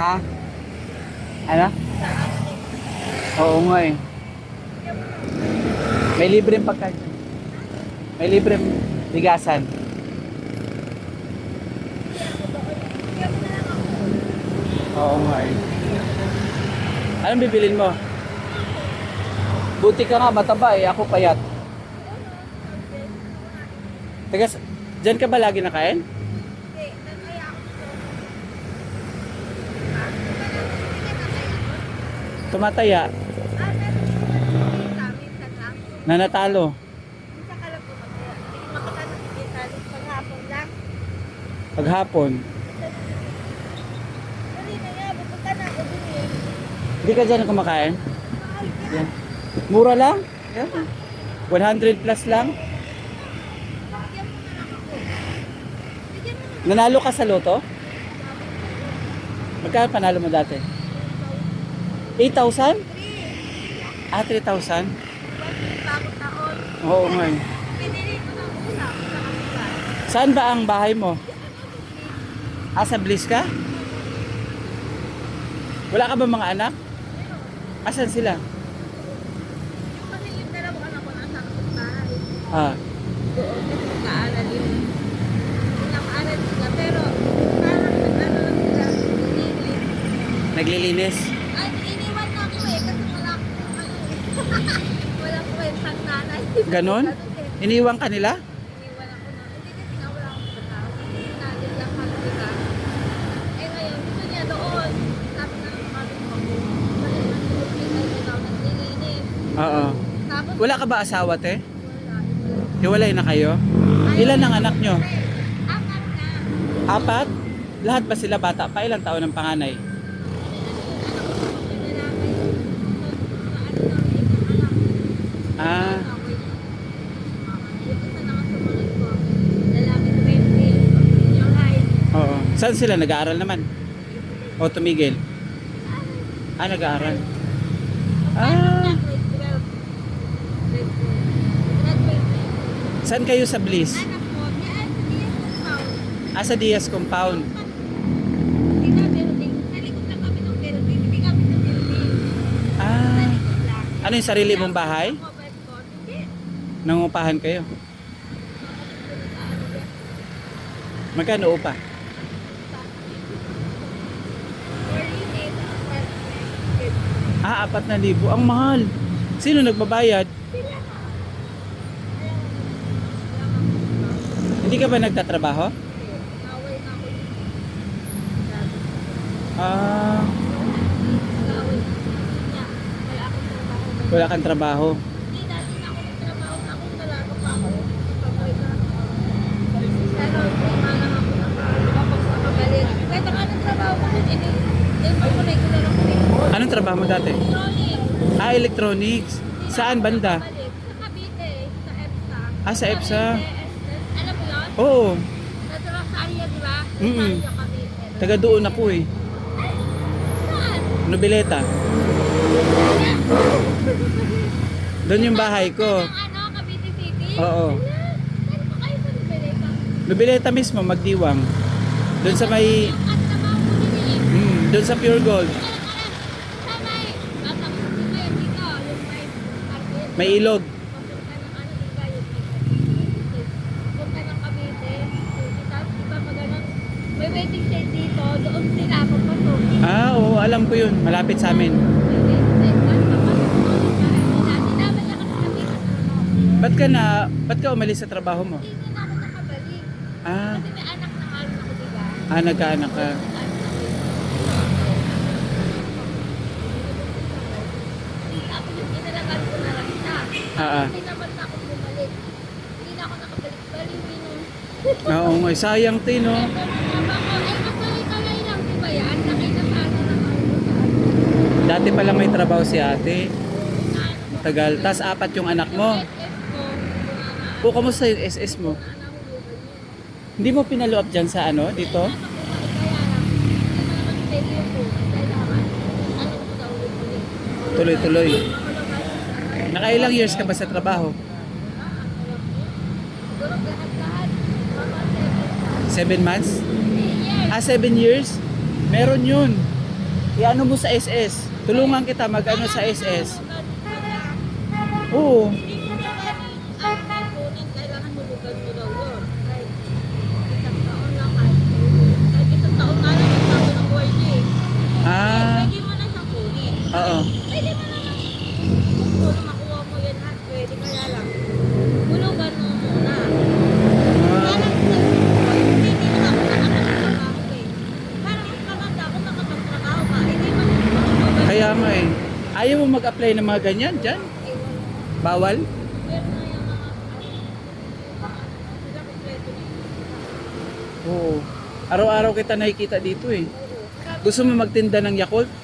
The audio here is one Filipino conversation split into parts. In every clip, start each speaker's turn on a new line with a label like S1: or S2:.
S1: Ha? Ano? Oo nga eh. May libreng pagkain. May libreng bigasan. Oo nga eh. Anong bibilin mo? Buti ka nga mataba eh. Ako payat. Taga, dyan ka ba lagi nakain? Tumataya. Na natalo. Paghapon. Hindi ka dyan kumakain? Yan. Mura lang? Yan. 100 plus lang? Nanalo ka sa loto? Magkano panalo mo dati? 8,000? Ah, 3,000? Oo nga eh. Saan ba ang bahay mo? Ah, sa Bliss ka? Wala ka ba mga anak? Asan sila? Ah. Naglilinis?
S2: Iniwan na ako eh, kasi wala walang kwentang nanay.
S1: Ganon? Iniwan ka nila?
S2: Iniwan ako na, hindi kasi nga wala akong trabaho. Natin lang kami diba. Eh ngayon, gusto niya doon. Sabi na lang kami ko. Balik na ikaw naglilinis.
S1: Oo.
S2: Tapos,
S1: Wala ka ba asawa, te?
S2: wala.
S1: Hiwalay na kayo? Ilan ang anak nyo?
S2: Apat na.
S1: 4? Lahat ba sila bata pa? Ilang taon ang panganay? Ah, oo. Saan sila? Nag-aaral naman? O tumigil? Ah, nag-aaral. Ah, saan kayo sa Bliss? Ah, sa Diaz Compound. Ah, ano yung sarili mong bahay? Nangungupahan kayo? Magkano upa? Ah, 4,000. Ang mahal. Sino nagbabayad? Hindi ka ba nagtatrabaho? Ah, wala kang trabaho. Anong trabaho mo dati? Ah, electronics. Saan banda? Ah, sa EPSA.
S2: Alam mo yun?
S1: Oo.
S2: Sa Rosario, di ba?
S1: Mm-mm.
S2: Rosario Cavite.
S1: Taga doon ako eh.
S2: Saan?
S1: Nobileta. Doon yung bahay ko.
S2: Ang ano, Cavite City?
S1: Oo.
S2: Saan pa kayo sa Nobileta?
S1: Nobileta mismo, Magdiwang. Doon sa may...
S2: Yung at trabaho ko din eh.
S1: doon sa Pure Gold.
S2: Sa may, tatapos ko kayo dito, yung may market.
S1: May ilog.
S2: Papunta ng ano, di ba, yung may punta ng Cavite. Tapos di ba magalang, may waiting shed dito, doon sila papasok.
S1: Ah, oo, alam ko yun. Malapit sa amin.
S2: May waiting shed, tapos papasok ko ulit sa kanila. Dinabal na kami Cavite sa ano.
S1: Ba't ka umalis sa trabaho mo?
S2: Hindi na ako nakabalik.
S1: Ah,
S2: Kasi may anak na nga rin ako, di ba?
S1: nagkaanak ka.
S2: Tapos yung inalagaan ko na lang siya.
S1: Ah.
S2: Hindi naman na ako bumalik. Hindi na ako nakabalik. Baliwi nun.
S1: Oo nga, sayang tin, no?
S2: Ito na trabaho ko. Ay, magkalay-kalay lang, di ba yan? Nakita pa na lang ako sa ano.
S1: Dati pa lang may trabaho si ate.
S2: Na ano,
S1: Tagal. Tas 4 yung anak mo.
S2: yung SF ko, mga
S1: O, kamusta yung SS mo? Hindi mo pinalo up dyan sa ano, dito? Tuloy-tuloy. Nakailang years ka ba sa trabaho? 7 months? 7 years? Meron yun. I-ano mo sa SS. Tulungan kita mag-ano sa SS. Oo. Ah,
S2: Pwede mo na siyang kunin.
S1: oo.
S2: Pwede mo naman kung makuha mo yan lahat, pwede kaya lang. Hulugan mo muna. Parang hindi na ako nakapagtrabaho eh. Parang mas maganda kung nakapagtrabaho ka. Hindi mo
S1: Kaya nga eh. Ayaw mo mag-apply ng mga ganyan dyan? Bawal?
S2: Pero na yung mga sila kompleto na yun.
S1: Oo. Araw-araw kita nakikita dito eh. Gusto mo magtinda ng Yakult?
S2: Ang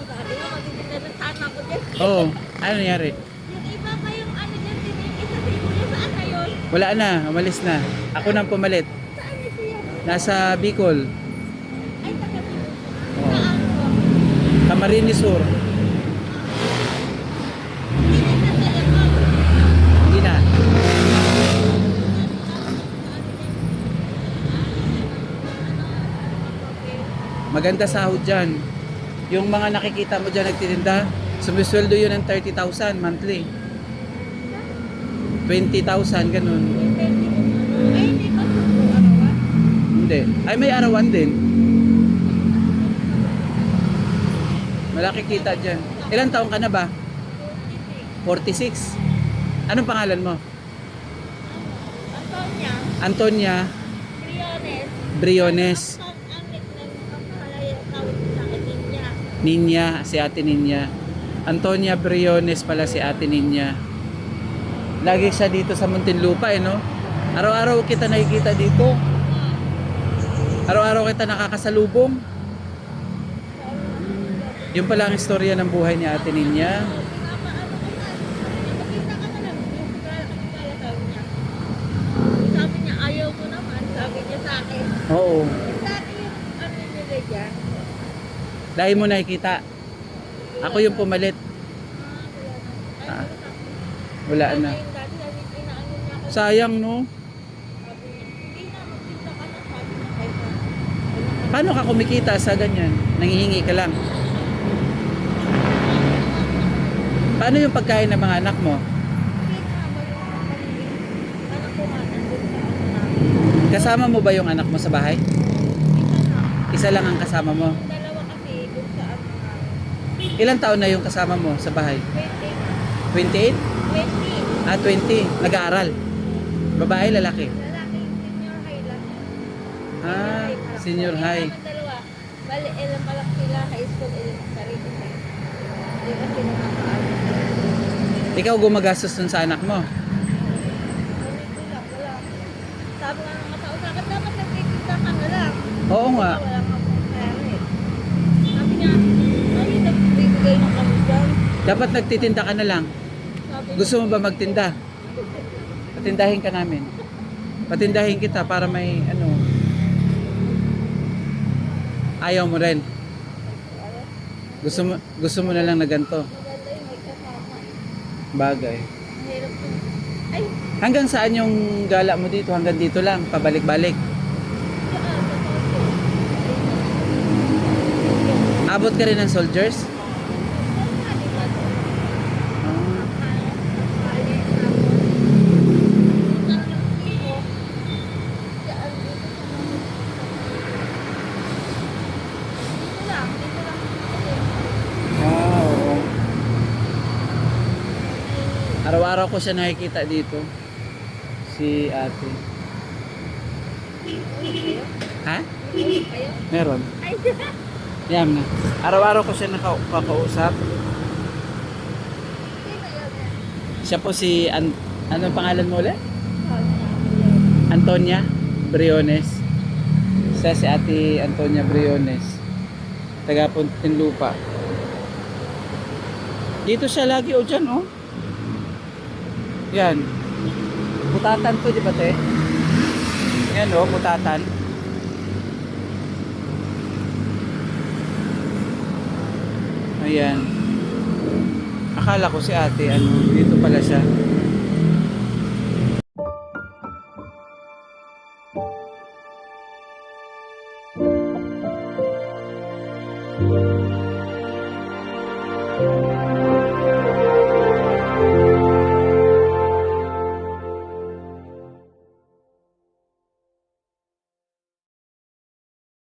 S2: dati nga magtitinda ng tata ko din.
S1: Oo. Ano nangyari?
S2: Yung iba pa yung ano dyan, isa sa kuya, saan na yun?
S1: Wala na. Umalis na. Ako nang pumalit.
S2: Saan niya siya?
S1: Nasa Bicol.
S2: Ay, taga dito.
S1: Oo.
S2: Saan ko?
S1: Camarines Sur.
S2: Hindi na sila ko.
S1: Hindi na. Maganda sahod dyan. Yung mga nakikita mo dyan nagtitinda, sumisweldo yun ng 30,000 monthly. 20,000, ganun.
S2: Ay, hindi pa suko arawan.
S1: Hindi. Ay, may arawan din. Malaki kita dyan. Ilan taong ka na ba? 46. Anong pangalan mo?
S2: Antonia,
S1: Antonia
S2: Briones.
S1: Briones.
S2: Ang nickname tawag sa akin niya.
S1: Ninya, si Ate Ninya. Antonia Briones pala si Ate Ninya. Lagi siya dito sa Muntinlupa eh, no? Araw-araw kita nakikita dito. Araw-araw kita nakakasalubong. Yung pala ang istorya ng buhay ni Ate Ninya.
S2: Sabi niya, ayaw ko naman. Sabi niya sa akin.
S1: Oo.
S2: Dati yung ano nila dyan.
S1: Dahil mo nakikita. Ako yung pumalit.
S2: Ah,
S1: Wala na.
S2: Dati, inaano niya ako.
S1: Sayang, no?
S2: Sabi niya, hindi na, magtinda ka na. Sabi niya, kaysa.
S1: Paano ka kumikita sa ganyan? Nangihingi ka lang. Paano yung pagkain ng mga anak mo?
S2: Hindi na, anak ko nga, nandun sa ano namin.
S1: Kasama mo ba yung anak mo sa bahay?
S2: Isa na.
S1: Isa lang ang kasama mo.
S2: Yung dalawa kasi, dun sa ano namin.
S1: Ilang taon na yung kasama mo sa bahay?
S2: 20 na.
S1: 28?
S2: 20.
S1: 20. Nag-aaral? Babae, lalaki?
S2: Lalaki, senior high lang.
S1: Ah, senior high.
S2: Yung dalawa, bali, ilang palak sila, high school, elementary. Hindi kasi nakakaano.
S1: Ikaw gumagastos dun sa anak mo?
S2: Ganito lang, wala. Sabi nga ng mga tao sa akin, dapat nagtitinda ka na lang.
S1: Oo nga.
S2: Wala nga pong pera eh. Sabi niya, ay, nagbibigay na kami dyan.
S1: Dapat nagtitinda ka na lang.
S2: Sabi niya,
S1: Gusto mo ba magtinda? Patindahin ka namin. Patindahin kita para may ano. Ayaw mo rin. Gusto mo na lang na ganito.
S2: maganda yung may kasama.
S1: Bagay.
S2: Mahirap po. Ay,
S1: Hanggang saan yung gala mo dito? Hanggang dito lang, pabalik-balik.
S2: saan? Sa Tokyo.
S1: Abot ka rin ng soldiers?
S2: Saan nga, di ba?
S1: Ah. Oo. Araw-araw ko siya nakikita dito. Si ate. Ha? Meron. Yan na. Araw-araw ko siya nakakausap. Siya po si anong pangalan mo ulit? Antonia Briones. Siya si Ate Antonia Briones. Taga Muntinlupa. Dito siya lagi o dyan, oh. Yan. Putatan to, di ba, te? Yan, oh, putatan. Ayan. Akala ko si ate, ano, dito pala siya.